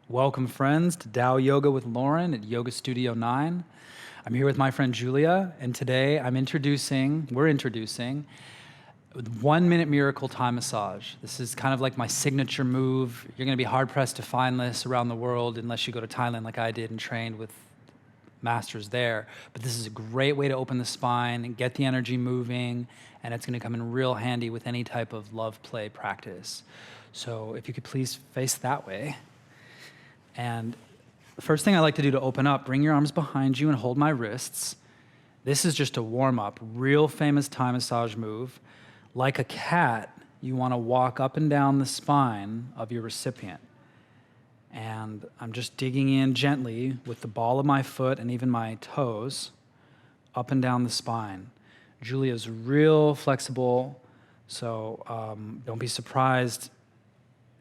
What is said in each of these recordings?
Welcome, friends, to Tao Yoga with Loren at Yoga Studio 9. I'm here with my friend Julia, and today we're introducing 1 minute miracle Thai massage. This is kind of like my signature move. You're going to be hard-pressed to find this around the world unless you go to Thailand like I did and trained with masters there. But this is a great way to open the spine and get the energy moving, and it's going to come in real handy with any type of love play practice. So if you could please face that way. And the first thing I like to do to open up, bring your arms behind you and hold my wrists. This is just a warm-up, real famous Thai massage move. Like a cat, you want to walk up and down the spine of your recipient. And I'm just digging in gently with the ball of my foot and even my toes up and down the spine. Julia's real flexible, so don't be surprised.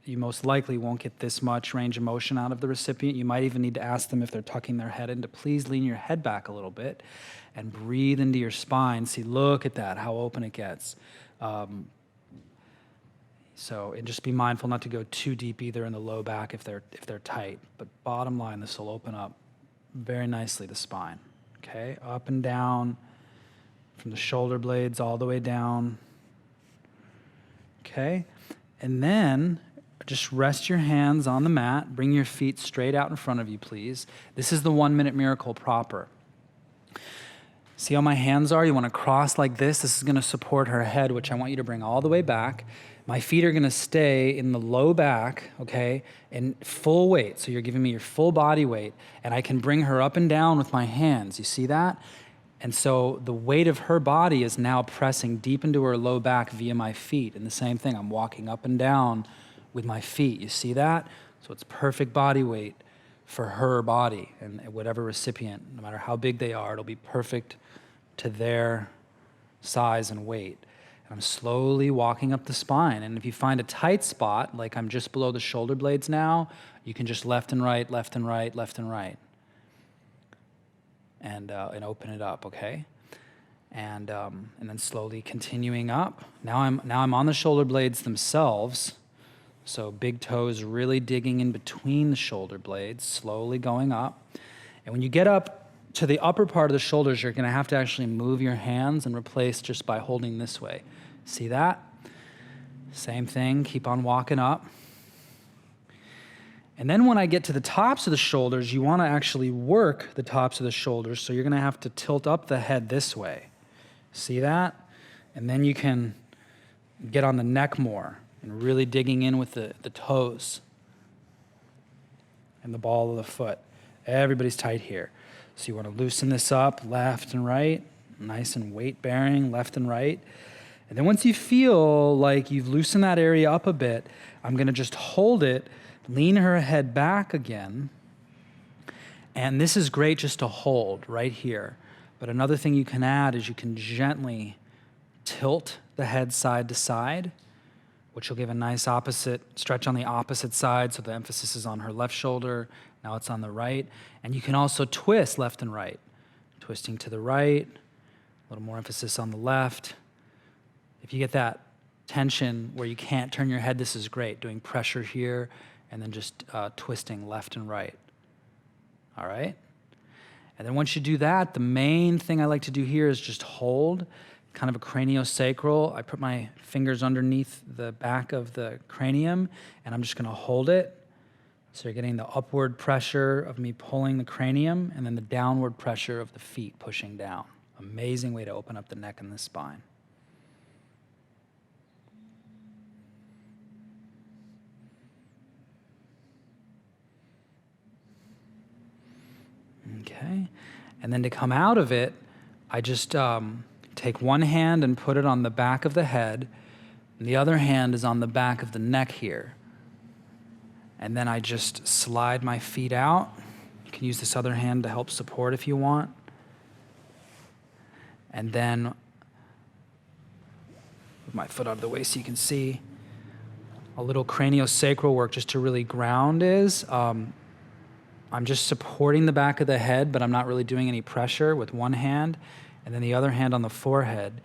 You most likely won't get this much range of motion out of the recipient. You might even need to ask them if they're tucking their head in to please lean your head back a little bit and breathe into your spine. See, look at that, how open it gets. And just be mindful not to go too deep either in the low back if they're tight. But bottom line, this will open up very nicely the spine. Okay, up and down from the shoulder blades all the way down. Okay, and then just rest your hands on the mat. Bring your feet straight out in front of you, please. This is the 1 minute miracle proper. See how my hands are? You want to cross like this. This is going to support her head, which I want you to bring all the way back. My feet are going to stay in the low back, okay, and full weight. So you're giving me your full body weight, and I can bring her up and down with my hands. You see that? And so the weight of her body is now pressing deep into her low back via my feet. And the same thing, I'm walking up and down with my feet. You see that? So it's perfect body weight for her body, and whatever recipient, no matter how big they are, it'll be perfect to their size and weight. And I'm slowly walking up the spine. And if you find a tight spot, like I'm just below the shoulder blades now, you can just left and right, left and right, left and right. And open it up, okay? And then slowly continuing up. Now I'm on the shoulder blades themselves. So big toes really digging in between the shoulder blades, slowly going up. And when you get up to the upper part of the shoulders, you're going to have to actually move your hands and replace just by holding this way. See that? Same thing, keep on walking up. And then when I get to the tops of the shoulders, you want to actually work the tops of the shoulders, so you're going to have to tilt up the head this way. See that? And then you can get on the neck more and really digging in with the toes and the ball of the foot. Everybody's tight here. So you want to loosen this up, left and right, nice and weight-bearing, left and right. And then once you feel like you've loosened that area up a bit, I'm going to just hold it, lean her head back again. And this is great just to hold right here. But another thing you can add is you can gently tilt the head side to side, which will give a nice opposite stretch on the opposite side, so the emphasis is on her left shoulder. Now it's on the right. And you can also twist left and right. Twisting to the right, a little more emphasis on the left. If you get that tension where you can't turn your head, this is great. Doing pressure here and then just twisting left and right. All right? And then once you do that, the main thing I like to do here is just hold, kind of a craniosacral. I put my fingers underneath the back of the cranium, and I'm just going to hold it. So you're getting the upward pressure of me pulling the cranium, and then the downward pressure of the feet pushing down. Amazing way to open up the neck and the spine. Okay, and then to come out of it, I just take one hand and put it on the back of the head, and the other hand is on the back of the neck here. And then I just slide my feet out. You can use this other hand to help support if you want. And then move my foot out of the way so you can see. A little craniosacral work just to really ground is I'm just supporting the back of the head, but I'm not really doing any pressure with one hand, and then the other hand on the forehead.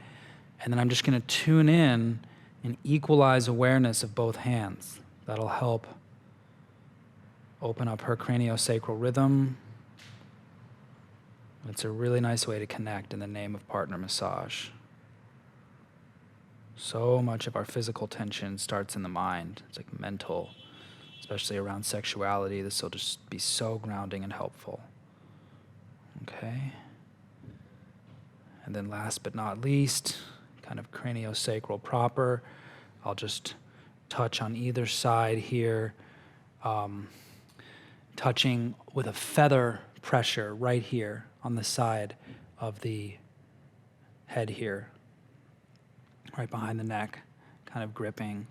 And then I'm just going to tune in and equalize awareness of both hands. That'll help open up her craniosacral rhythm. It's a really nice way to connect in the name of partner massage. So much of our physical tension starts in the mind. It's like mental, especially around sexuality. This will just be so grounding and helpful. Okay. And then last but not least, kind of craniosacral proper. I'll just touch on either side here, touching with a feather pressure right here on the side of the head here, right behind the neck, kind of gripping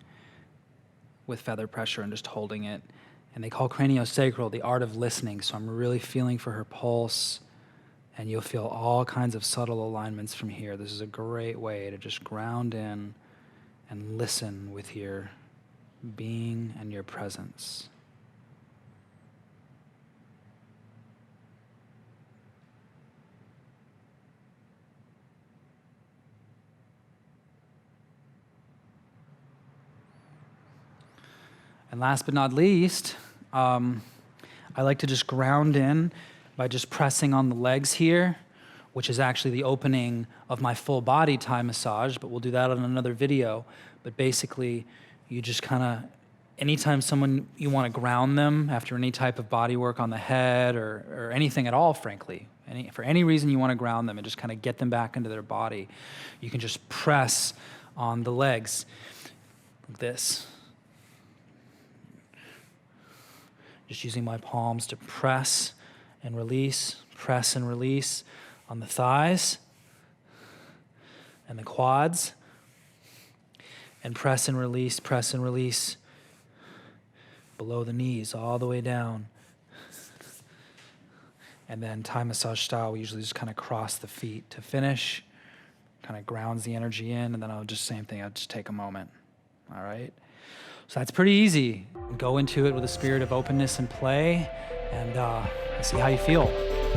with feather pressure and just holding it. And they call craniosacral the art of listening, so I'm really feeling for her pulse, and you'll feel all kinds of subtle alignments from here. This is a great way to just ground in and listen with your being and your presence. And last but not least, I like to just ground in by just pressing on the legs here, which is actually the opening of my full body Thai massage, but we'll do that on another video. But basically, you just kind of, anytime you want to ground them after any type of body work on the head or anything at all, frankly, for any reason you want to ground them and just kind of get them back into their body, you can just press on the legs like this. Just using my palms to press and release on the thighs and the quads, and press and release below the knees, all the way down. And then Thai massage style, we usually just kind of cross the feet to finish, kind of grounds the energy in, and then I'll just take a moment, all right? So that's pretty easy. Go into it with a spirit of openness and play, and see how you feel.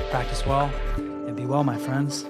Practice well, and be well, my friends.